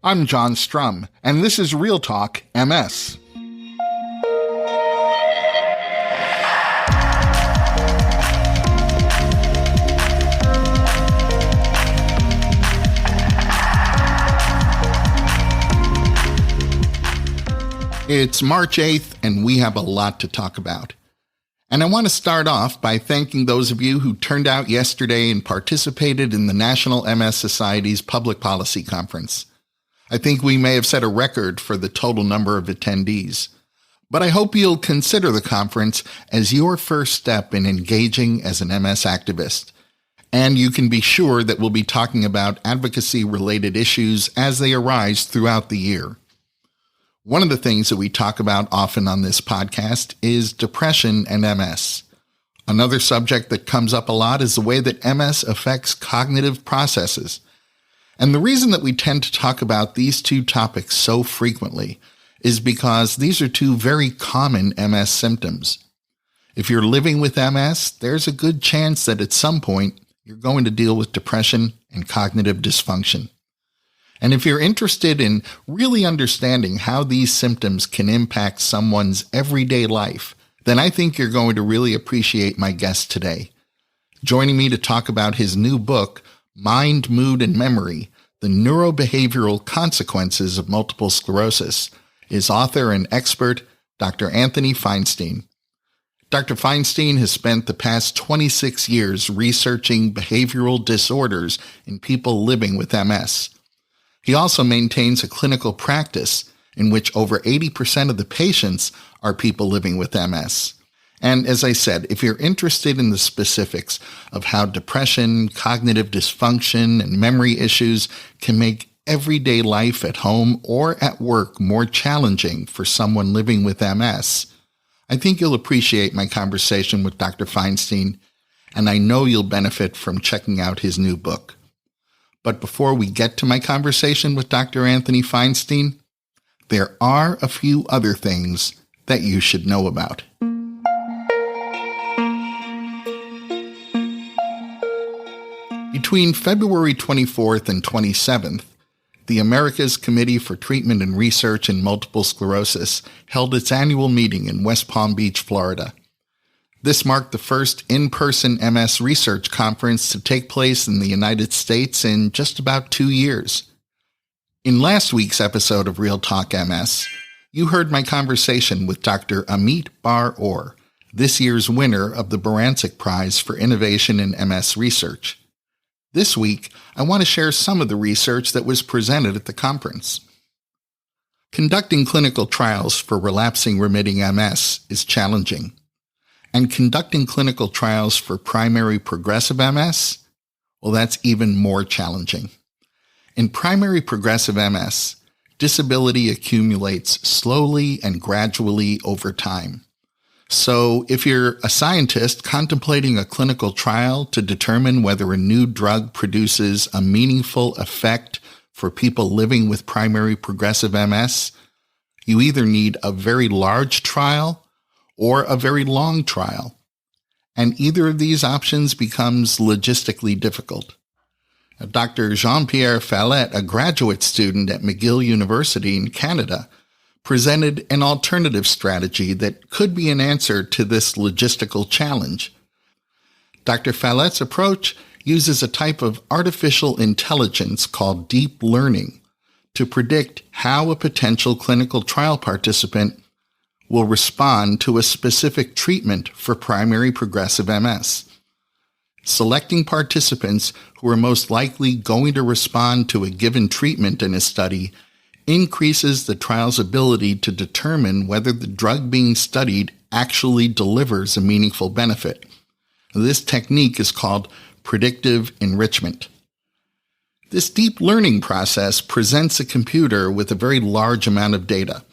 I'm John Strum, and this is Real Talk MS. It's March 8th, and we have a lot to talk about. And I want to start off by thanking those of you who turned out yesterday and participated in the National MS Society's Public Policy Conference. I think we may have set a record for the total number of attendees. But I hope you'll consider the conference as your first step in engaging as an MS activist. And you can be sure that we'll be talking about advocacy-related issues as they arise throughout the year. One of the things that we talk about often on this podcast is depression and MS. Another subject that comes up a lot is the way that MS affects cognitive processes. And the reason that we tend to talk about these two topics so frequently is because these are two very common MS symptoms. If you're living with MS, there's a good chance that at some point you're going to deal with depression and cognitive dysfunction. And if you're interested in really understanding how these symptoms can impact someone's everyday life, then I think you're going to really appreciate my guest today. Joining me to talk about his new book, Mind, Mood, and Memory, The Neurobehavioral Consequences of Multiple Sclerosis, is author and expert Dr. Anthony Feinstein. Dr. Feinstein has spent the past 26 years researching behavioral disorders in people living with MS. He also maintains a clinical practice in which over 80% of the patients are people living with MS. And as I said, if you're interested in the specifics of how depression, cognitive dysfunction, and memory issues can make everyday life at home or at work more challenging for someone living with MS, I think you'll appreciate my conversation with Dr. Feinstein, and I know you'll benefit from checking out his new book. But before we get to my conversation with Dr. Anthony Feinstein, there are a few other things that you should know about. Between February 24th and 27th, the America's Committee for Treatment and Research in Multiple Sclerosis held its annual meeting in West Palm Beach, Florida. This marked the first in-person MS research conference to take place in the United States in just about 2 years. In last week's episode of Real Talk MS, you heard my conversation with Dr. Amit Bar-Or, this year's winner of the Barancik Prize for Innovation in MS Research. This week, I want to share some of the research that was presented at the conference. Conducting clinical trials for relapsing remitting MS is challenging. And conducting clinical trials for primary progressive MS, well, that's even more challenging. In primary progressive MS, disability accumulates slowly and gradually over time. So if you're a scientist contemplating a clinical trial to determine whether a new drug produces a meaningful effect for people living with primary progressive MS, you either need a very large trial or a very long trial, and either of these options becomes logistically difficult. Dr. Jean-Pierre Fallet, a graduate student at McGill University in Canada, presented an alternative strategy that could be an answer to this logistical challenge. Dr. Fallet's approach uses a type of artificial intelligence called deep learning to predict how a potential clinical trial participant will respond to a specific treatment for primary progressive MS. Selecting participants who are most likely going to respond to a given treatment in a study increases the trial's ability to determine whether the drug being studied actually delivers a meaningful benefit. This technique is called predictive enrichment. This deep learning process presents a computer with a very large amount of data.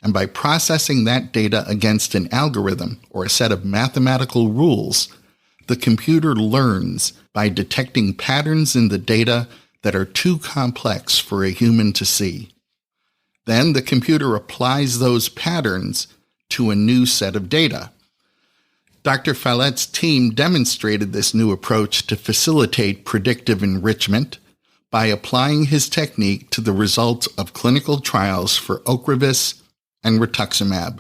And by processing that data against an algorithm or a set of mathematical rules, the computer learns by detecting patterns in the data that are too complex for a human to see. Then the computer applies those patterns to a new set of data. Dr. Fallet's team demonstrated this new approach to facilitate predictive enrichment by applying his technique to the results of clinical trials for Ocrevus and rituximab.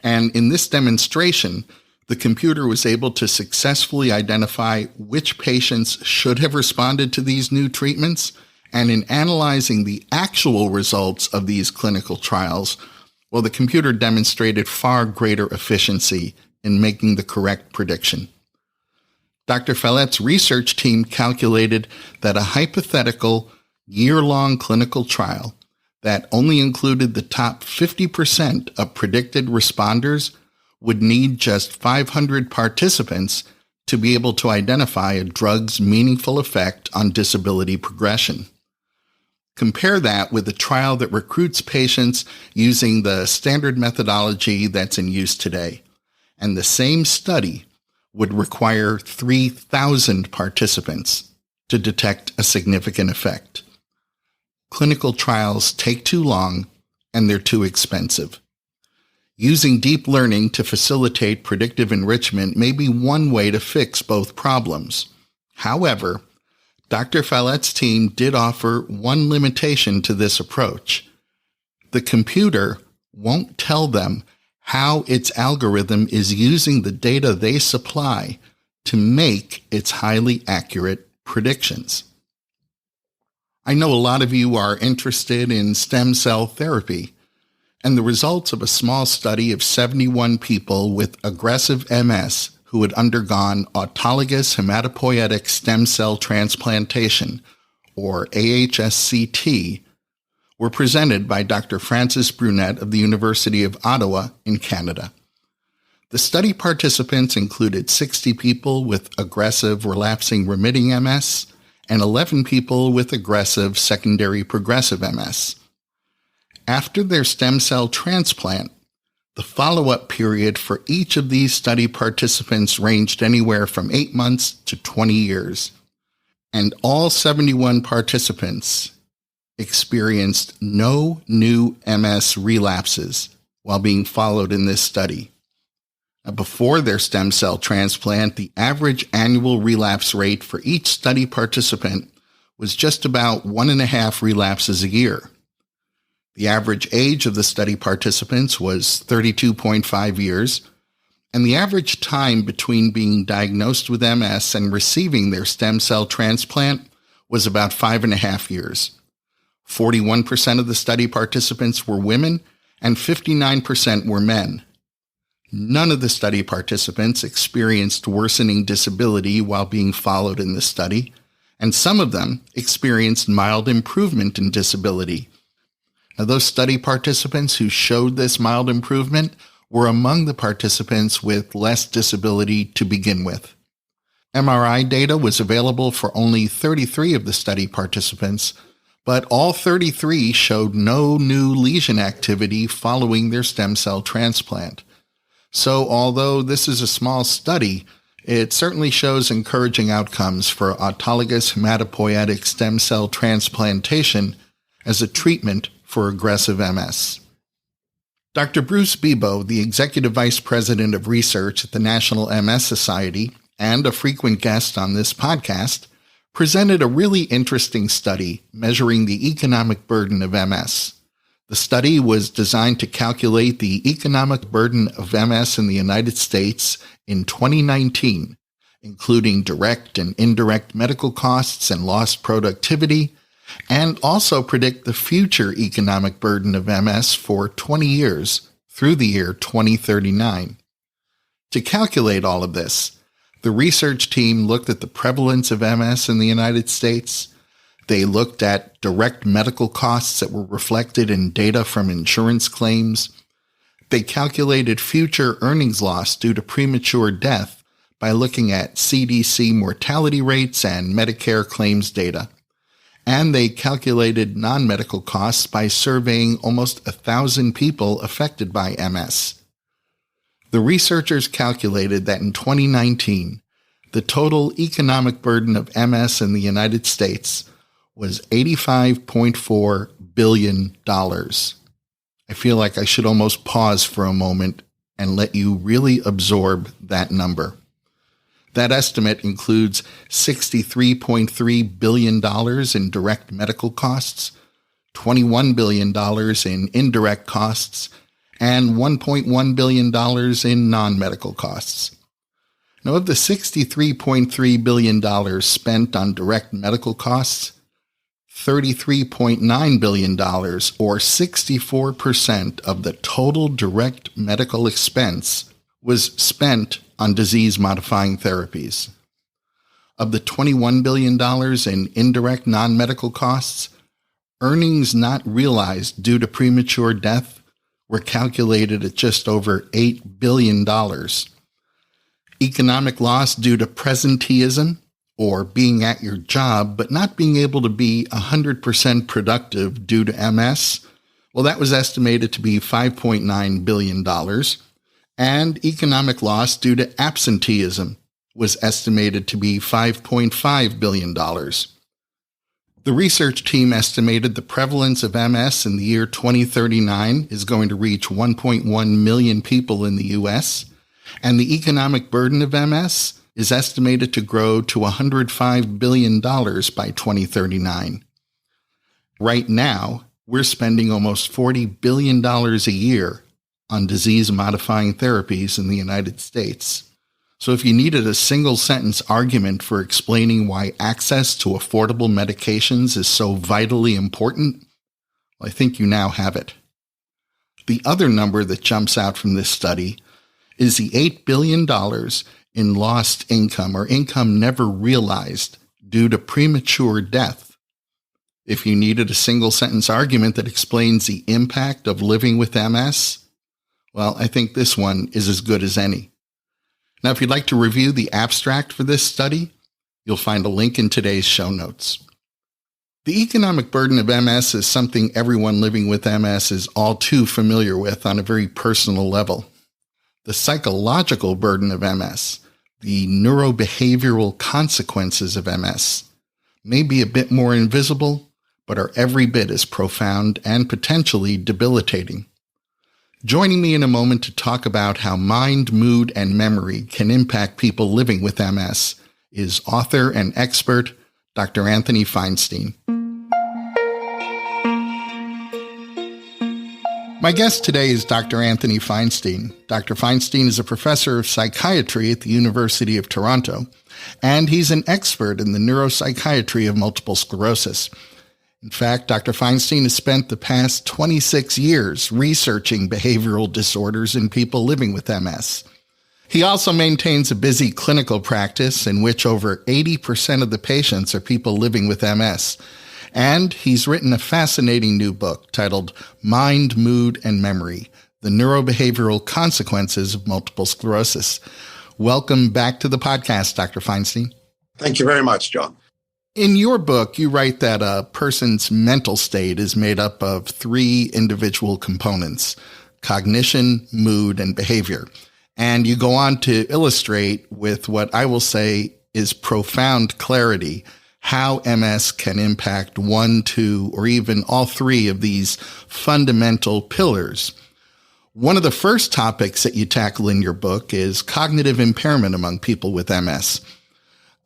And in this demonstration, the computer was able to successfully identify which patients should have responded to these new treatments, and in analyzing the actual results of these clinical trials, well, the computer demonstrated far greater efficiency in making the correct prediction. Dr. Fallet's research team calculated that a hypothetical year-long clinical trial that only included the top 50% of predicted responders would need just 500 participants to be able to identify a drug's meaningful effect on disability progression. Compare that with a trial that recruits patients using the standard methodology that's in use today, and the same study would require 3,000 participants to detect a significant effect. Clinical trials take too long and they're too expensive. Using deep learning to facilitate predictive enrichment may be one way to fix both problems. However, Dr. Fallet's team did offer one limitation to this approach. The computer won't tell them how its algorithm is using the data they supply to make its highly accurate predictions. I know a lot of you are interested in stem cell therapy, and the results of a small study of 71 people with aggressive MS who had undergone autologous hematopoietic stem cell transplantation, or AHSCT, were presented by Dr. Francis Brunet of the University of Ottawa in Canada. The study participants included 60 people with aggressive relapsing remitting MS and 11 people with aggressive secondary progressive MS. After their stem cell transplant, the follow-up period for each of these study participants ranged anywhere from 8 months to 20 years, and all 71 participants experienced no new MS relapses while being followed in this study. Now, before their stem cell transplant, the average annual relapse rate for each study participant was just about 1.5 relapses a year. The average age of the study participants was 32.5 years, and the average time between being diagnosed with MS and receiving their stem cell transplant was about 5.5 years. 41% of the study participants were women, and 59% were men. None of the study participants experienced worsening disability while being followed in the study, and some of them experienced mild improvement in disability. Now, those study participants who showed this mild improvement were among the participants with less disability to begin with. MRI data was available for only 33 of the study participants, but all 33 showed no new lesion activity following their stem cell transplant. So although this is a small study, it certainly shows encouraging outcomes for autologous hematopoietic stem cell transplantation as a treatment for aggressive MS. Dr. Bruce Bebo, the Executive Vice President of Research at the National MS Society and a frequent guest on this podcast, presented a really interesting study measuring the economic burden of MS. The study was designed to calculate the economic burden of MS in the United States in 2019, including direct and indirect medical costs and lost productivity, and also predict the future economic burden of MS for 20 years through the year 2039. To calculate all of this, the research team looked at the prevalence of MS in the United States. They looked at direct medical costs that were reflected in data from insurance claims. They calculated future earnings loss due to premature death by looking at CDC mortality rates and Medicare claims data. And they calculated non-medical costs by surveying almost 1,000 people affected by MS. The researchers calculated that in 2019, the total economic burden of MS in the United States was $85.4 billion. I feel like I should almost pause for a moment and let you really absorb that number. That estimate includes $63.3 billion in direct medical costs, $21 billion in indirect costs, and $1.1 billion in non-medical costs. Now, of the $63.3 billion spent on direct medical costs, $33.9 billion, or 64% of the total direct medical expense, was spent on disease-modifying therapies. Of the $21 billion in indirect non-medical costs, earnings not realized due to premature death were calculated at just over $8 billion. Economic loss due to presenteeism, or being at your job but not being able to be 100% productive due to MS, well, that was estimated to be $5.9 billion. And economic loss due to absenteeism was estimated to be $5.5 billion. The research team estimated the prevalence of MS in the year 2039 is going to reach 1.1 million people in the U.S., and the economic burden of MS is estimated to grow to $105 billion by 2039. Right now, we're spending almost $40 billion a year on disease-modifying therapies in the United States. So if you needed a single-sentence argument for explaining why access to affordable medications is so vitally important, I think you now have it. The other number that jumps out from this study is the $8 billion in lost income, or income never realized due to premature death. If you needed a single-sentence argument that explains the impact of living with MS, well, I think this one is as good as any. Now, if you'd like to review the abstract for this study, you'll find a link in today's show notes. The economic burden of MS is something everyone living with MS is all too familiar with on a very personal level. The psychological burden of MS, the neurobehavioral consequences of MS, may be a bit more invisible, but are every bit as profound and potentially debilitating. Joining me in a moment to talk about how mind, mood, and memory can impact people living with MS is author and expert Dr. Anthony Feinstein. My guest today is Dr. Anthony Feinstein. Dr. Feinstein is a professor of psychiatry at the University of Toronto, and he's an expert in the neuropsychiatry of multiple sclerosis. In fact, Dr. Feinstein has spent the past 26 years researching behavioral disorders in people living with MS. He also maintains a busy clinical practice in which over 80% of the patients are people living with MS. And he's written a fascinating new book titled Mind, Mood, and Memory, The Neurobehavioral Consequences of Multiple Sclerosis. Welcome back to the podcast, Dr. Feinstein. Thank you very much, John. In your book, you write that a person's mental state is made up of three individual components: cognition, mood, and behavior. And you go on to illustrate with what I will say is profound clarity how MS can impact one, two, or even all three of these fundamental pillars. One of the first topics that you tackle in your book is cognitive impairment among people with MS.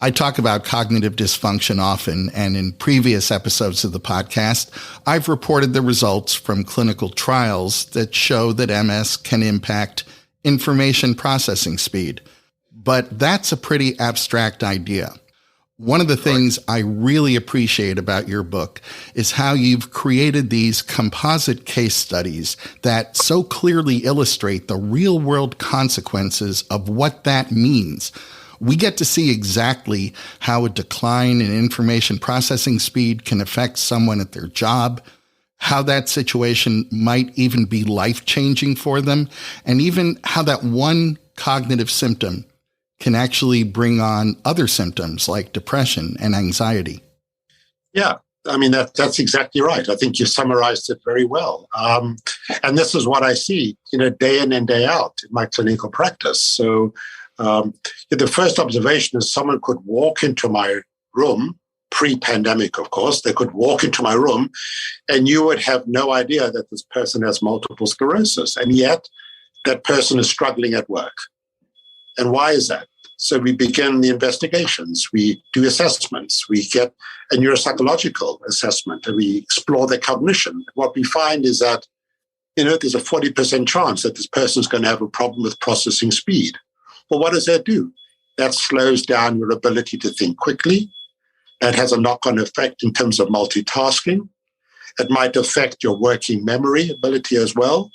I talk about cognitive dysfunction often, and in previous episodes of the podcast, I've reported the results from clinical trials that show that MS can impact information processing speed. But that's a pretty abstract idea. One of the things I really appreciate about your book is how you've created these composite case studies that so clearly illustrate the real-world consequences of what that means. We get to see exactly how a decline in information processing speed can affect someone at their job, how that situation might even be life-changing for them, and even how that one cognitive symptom can actually bring on other symptoms like depression and anxiety. Yeah, I mean, that's exactly right. I think you summarized it very well. And this is what I see, day in and day out in my clinical practice. So the first observation is someone could walk into my room, pre-pandemic, of course, they could walk into my room and you would have no idea that this person has multiple sclerosis. And yet that person is struggling at work. And why is that? So we begin the investigations, we do assessments, we get a neuropsychological assessment, and we explore their cognition. What we find is that, there's a 40% chance that this person is going to have a problem with processing speed. Well, what does that do? That slows down your ability to think quickly. That has a knock-on effect in terms of multitasking. It might affect your working memory ability as well.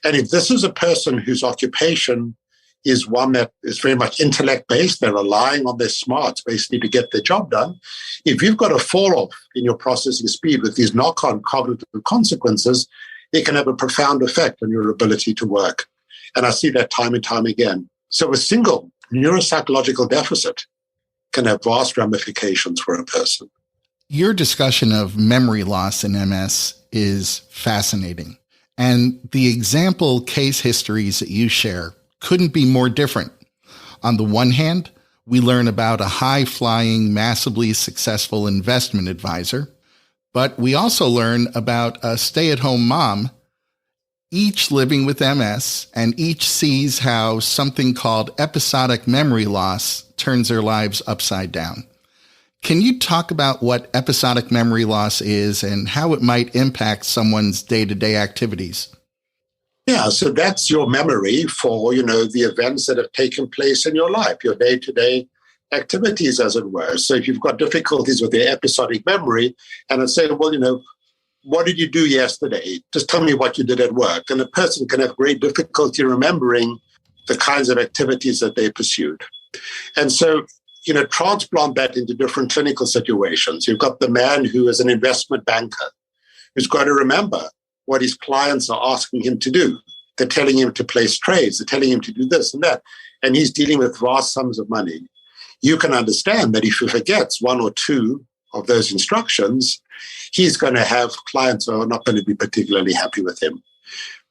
And if this is a person whose occupation is one that is very much intellect-based, they're relying on their smarts basically to get their job done. If you've got a fall-off in your processing speed with these knock-on cognitive consequences, it can have a profound effect on your ability to work. And I see that time and time again. So a single neuropsychological deficit can have vast ramifications for a person. Your discussion of memory loss in MS is fascinating. And the example case histories that you share couldn't be more different. On the one hand, we learn about a high-flying, massively successful investment advisor, but we also learn about a stay-at-home mom, each living with MS, and each sees how something called episodic memory loss turns their lives upside down. Can you talk about what episodic memory loss is and how it might impact someone's day-to-day activities? Yeah, so that's your memory for, the events that have taken place in your life, your day-to-day activities, as it were. So if you've got difficulties with your episodic memory, and it's saying, well, what did you do yesterday? Just tell me what you did at work. And a person can have great difficulty remembering the kinds of activities that they pursued. And so, transplant that into different clinical situations. You've got the man who is an investment banker who's got to remember what his clients are asking him to do. They're telling him to place trades. They're telling him to do this and that. And he's dealing with vast sums of money. You can understand that if he forgets one or two of those instructions, he's going to have clients who are not going to be particularly happy with him.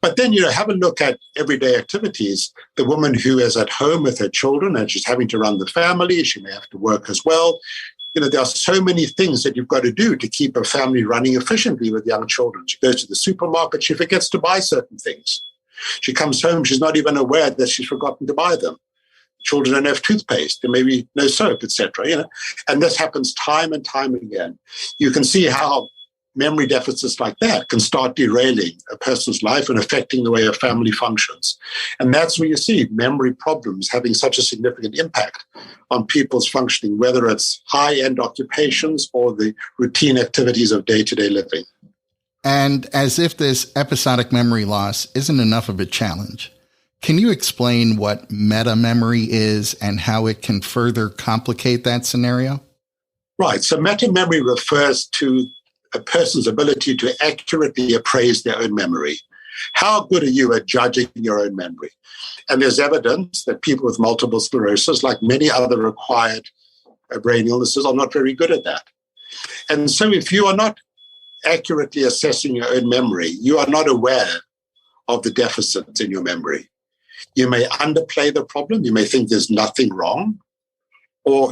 But then, have a look at everyday activities. The woman who is at home with her children and she's having to run the family, she may have to work as well. There are so many things that you've got to do to keep a family running efficiently with young children. She goes to the supermarket, she forgets to buy certain things. She comes home, she's not even aware that she's forgotten to buy them. Children don't have toothpaste, there may be no soap, etc. And this happens time and time again. You can see how memory deficits like that can start derailing a person's life and affecting the way a family functions. And that's where you see memory problems having such a significant impact on people's functioning, whether it's high-end occupations or the routine activities of day-to-day living. And as if this episodic memory loss isn't enough of a challenge, can you explain what meta-memory is and how it can further complicate that scenario? Right. So meta-memory refers to a person's ability to accurately appraise their own memory. How good are you at judging your own memory? And there's evidence that people with multiple sclerosis, like many other acquired brain illnesses, are not very good at that. And so if you are not accurately assessing your own memory, you are not aware of the deficits in your memory. You may underplay the problem. You may think there's nothing wrong. Or,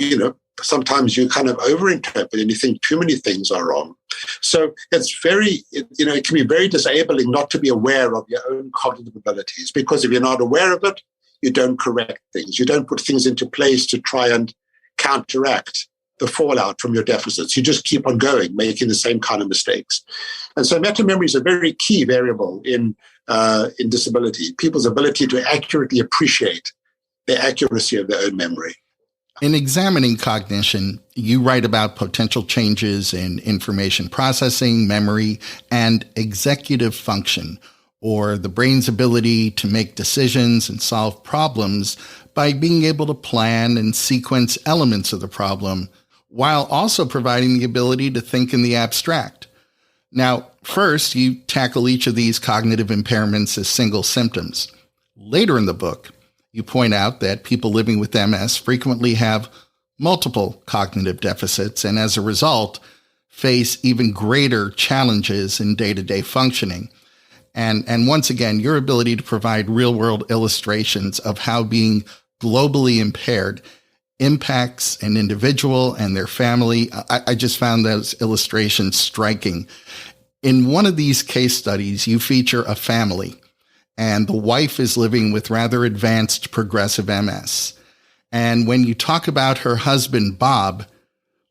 sometimes you kind of overinterpret and you think too many things are wrong. So it can be very disabling not to be aware of your own cognitive abilities, because if you're not aware of it, you don't correct things. You don't put things into place to try and counteract the fallout from your deficits. You just keep on going, making the same kind of mistakes. And so meta-memory is a very key variable in disability, people's ability to accurately appreciate the accuracy of their own memory. In examining cognition, you write about potential changes in information processing, memory, and executive function, or the brain's ability to make decisions and solve problems by being able to plan and sequence elements of the problem, while also providing the ability to think in the abstract. Now, first, you tackle each of these cognitive impairments as single symptoms. Later in the book, you point out that people living with MS frequently have multiple cognitive deficits and as a result face even greater challenges in day-to-day functioning. And once again, your ability to provide real-world illustrations of how being globally impaired impacts an individual and their family. I just found those illustrations striking. In one of these case studies, you feature a family, and the wife is living with rather advanced progressive MS. And when you talk about her husband, Bob,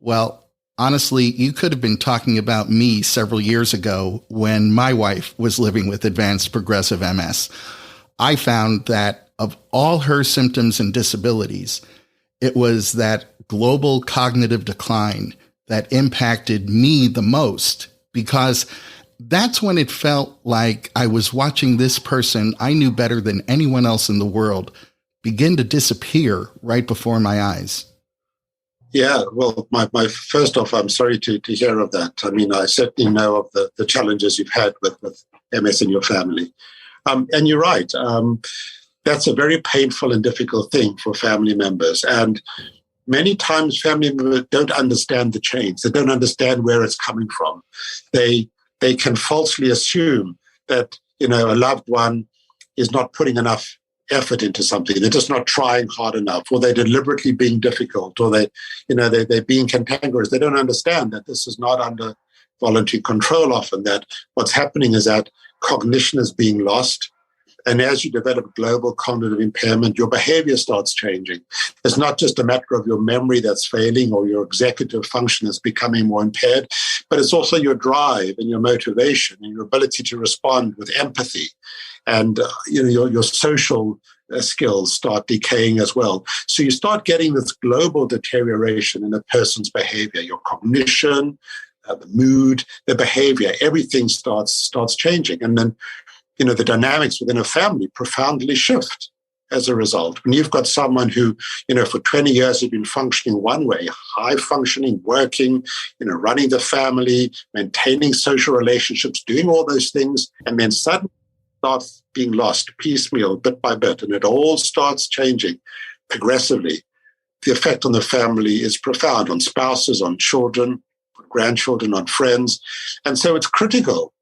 well, honestly, you could have been talking about me several years ago when my wife was living with advanced progressive MS. I found that of all her symptoms and disabilities, it was that global cognitive decline that impacted me the most, because that's when it felt like I was watching this person I knew better than anyone else in the world begin to disappear right before my eyes. Yeah, well, my first off, I'm sorry to hear of that. I mean, I certainly know of the challenges you've had with MS in your family. And you're right. That's a very painful and difficult thing for family members. And many times family members don't understand the change. They don't understand where it's coming from. They can falsely assume that, a loved one is not putting enough effort into something. They're just not trying hard enough, or they're deliberately being difficult, or they're being cantankerous. They don't understand that this is not under voluntary control often, that what's happening is that cognition is being lost. And as you develop global cognitive impairment, your behavior starts changing. It's not just a matter of your memory that's failing or your executive function is becoming more impaired, but it's also your drive and your motivation and your ability to respond with empathy. And your social skills start decaying as well. So you start getting this global deterioration in a person's behavior, your cognition, the mood, the behavior, everything starts changing. And then the dynamics within a family profoundly shift as a result. When you've got someone who, for 20 years has been functioning one way, high functioning, working, running the family, maintaining social relationships, doing all those things, and then suddenly starts being lost piecemeal, bit by bit, and it all starts changing progressively. The effect on the family is profound, on spouses, on children, on grandchildren, on friends. And so it's critical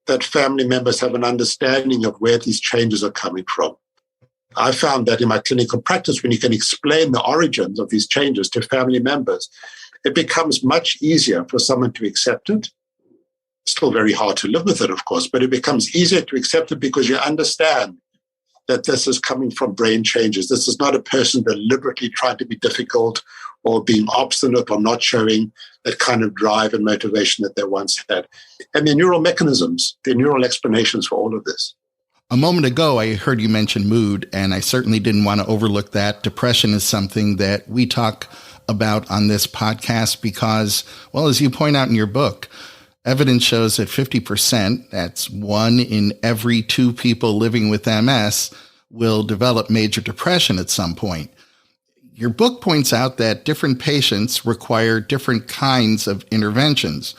that family members have an understanding of where these changes are coming from. I found that in my clinical practice, when you can explain the origins of these changes to family members, it becomes much easier for someone to accept it. Still very hard to live with it, of course, but it becomes easier to accept it because you understand that this is coming from brain changes. This is not a person deliberately trying to be difficult or being obstinate or not showing that kind of drive and motivation that they once had. And the neural mechanisms, the neural explanations for all of this. A moment ago, I heard you mention mood, and I certainly didn't want to overlook that. Depression is something that we talk about on this podcast because, well, as you point out in your book, evidence shows that 50%, that's 1 in every 2 people living with MS, will develop major depression at some point. Your book points out that different patients require different kinds of interventions.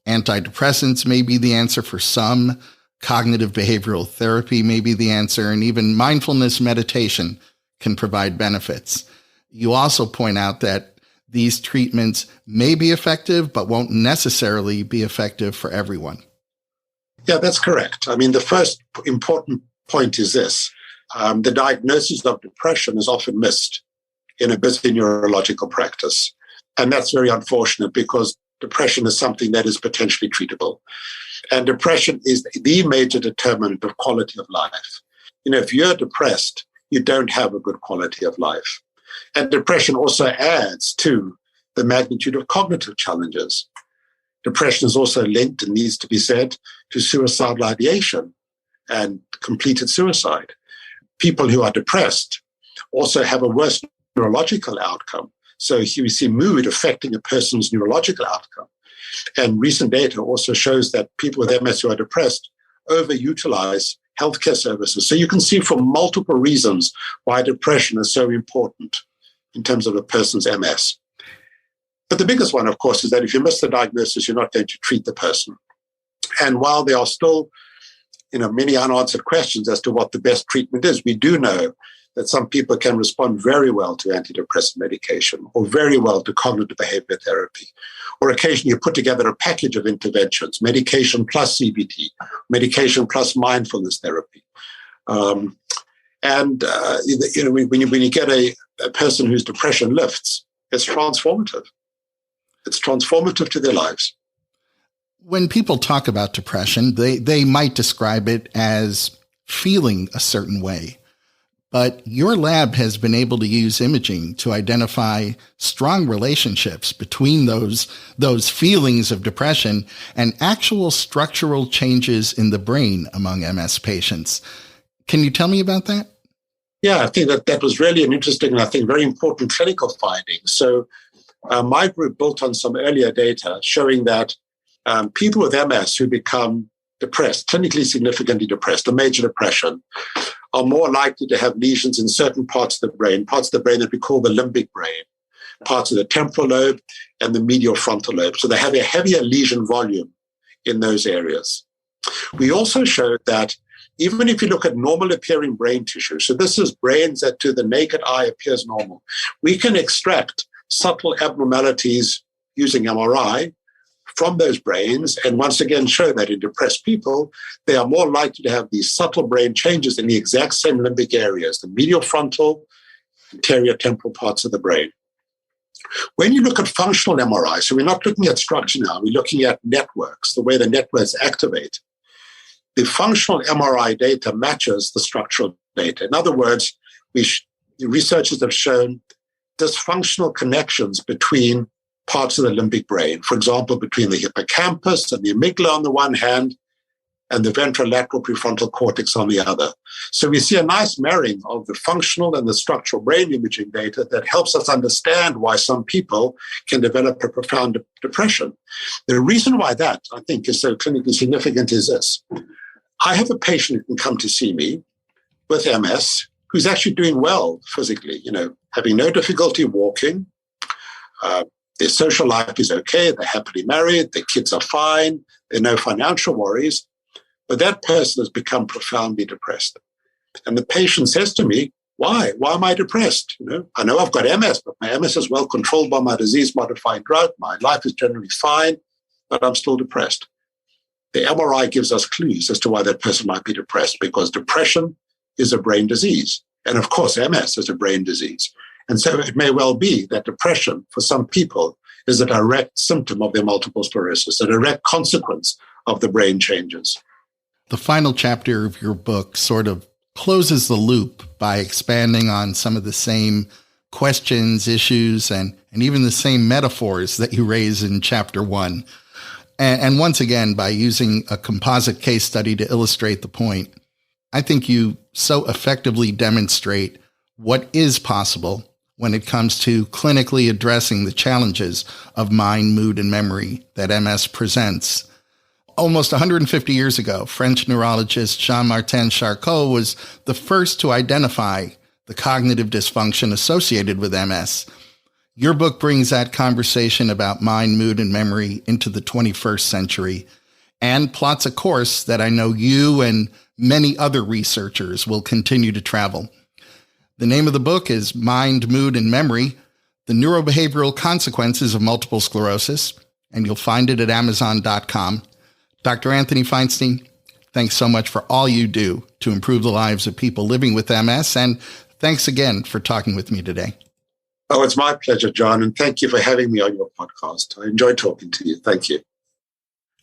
Antidepressants may be the answer for some, cognitive behavioral therapy may be the answer, and even mindfulness meditation can provide benefits. You also point out that these treatments may be effective, but won't necessarily be effective for everyone. Yeah, that's correct. I mean, the first important point is this. The diagnosis of depression is often missed in a busy neurological practice. And that's very unfortunate because depression is something that is potentially treatable. And depression is the major determinant of quality of life. If you're depressed, you don't have a good quality of life. And depression also adds to the magnitude of cognitive challenges. Depression is also linked, and needs to be said, to suicidal ideation and completed suicide. People who are depressed also have a worse neurological outcome. So you see mood affecting a person's neurological outcome. And recent data also shows that people with MS who are depressed overutilize healthcare services. So you can see from multiple reasons why depression is so important in terms of a person's MS. But the biggest one, of course, is that if you miss the diagnosis, you're not going to treat the person. And while there are still, many unanswered questions as to what the best treatment is, we do know that some people can respond very well to antidepressant medication or very well to cognitive behavior therapy. Or occasionally you put together a package of interventions, medication plus CBT, medication plus mindfulness therapy. When you get a person whose depression lifts, it's transformative. It's transformative to their lives. When people talk about depression, they might describe it as feeling a certain way. But your lab has been able to use imaging to identify strong relationships between those feelings of depression and actual structural changes in the brain among MS patients. Can you tell me about that? Yeah, I think that was really an interesting and I think very important clinical finding. So my group built on some earlier data showing that people with MS who become depressed, clinically significantly depressed, a major depression, are more likely to have lesions in certain parts of the brain that we call the limbic brain, parts of the temporal lobe and the medial frontal lobe. So they have a heavier lesion volume in those areas. We also showed that even if you look at normal appearing brain tissue, so this is brains that to the naked eye appears normal, we can extract subtle abnormalities using MRI from those brains, and once again show that in depressed people, they are more likely to have these subtle brain changes in the exact same limbic areas, the medial frontal, anterior temporal parts of the brain. When you look at functional MRI, so we're not looking at structure now, we're looking at networks, the way the networks activate. The functional MRI data matches the structural data. In other words, researchers have shown dysfunctional connections between parts of the limbic brain, for example, between the hippocampus and the amygdala on the one hand, and the ventrolateral prefrontal cortex on the other. So we see a nice marrying of the functional and the structural brain imaging data that helps us understand why some people can develop a profound depression. The reason why that, I think, is so clinically significant is this. I have a patient who can come to see me with MS who's actually doing well physically, having no difficulty walking. Their social life is okay. They're happily married. Their kids are fine. There are no financial worries. But that person has become profoundly depressed. And the patient says to me, why? Why am I depressed? I know I've got MS, but my MS is well controlled by my disease-modifying drug. My life is generally fine, but I'm still depressed. The MRI gives us clues as to why that person might be depressed, because depression is a brain disease. And of course, MS is a brain disease. And so it may well be that depression for some people is a direct symptom of their multiple sclerosis, a direct consequence of the brain changes. The final chapter of your book sort of closes the loop by expanding on some of the same questions, issues, and even the same metaphors that you raise in chapter 1. And once again, by using a composite case study to illustrate the point, I think you so effectively demonstrate what is possible when it comes to clinically addressing the challenges of mind, mood, and memory that MS presents. Almost 150 years ago, French neurologist Jean-Martin Charcot was the first to identify the cognitive dysfunction associated with MS. Your book brings that conversation about mind, mood, and memory into the 21st century and plots a course that I know you and many other researchers will continue to travel. The name of the book is Mind, Mood, and Memory, The Neurobehavioral Consequences of Multiple Sclerosis, and you'll find it at Amazon.com. Dr. Anthony Feinstein, thanks so much for all you do to improve the lives of people living with MS, and thanks again for talking with me today. Oh, it's my pleasure, John, and thank you for having me on your podcast. I enjoyed talking to you. Thank you.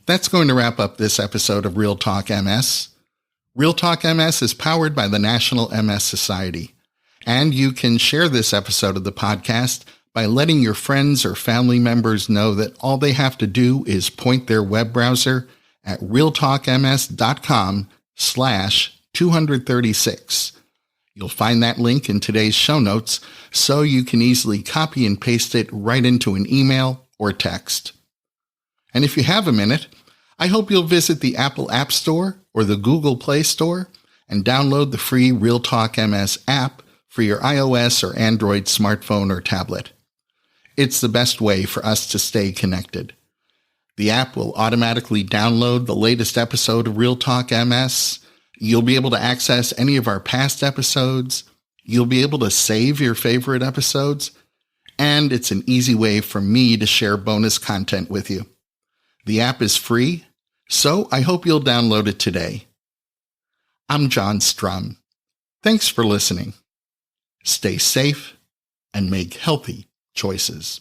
That's going to wrap up this episode of Real Talk MS. Real Talk MS is powered by the National MS Society. And you can share this episode of the podcast by letting your friends or family members know that all they have to do is point their web browser at realtalkms.com/236. You'll find that link in today's show notes, so you can easily copy and paste it right into an email or text. And if you have a minute, I hope you'll visit the Apple App Store or the Google Play Store and download the free Real Talk MS app for your iOS or Android smartphone or tablet. It's the best way for us to stay connected. The app will automatically download the latest episode of Real Talk MS. You'll be able to access any of our past episodes. You'll be able to save your favorite episodes. And it's an easy way for me to share bonus content with you. The app is free, so I hope you'll download it today. I'm John Strum. Thanks for listening. Stay safe and make healthy choices.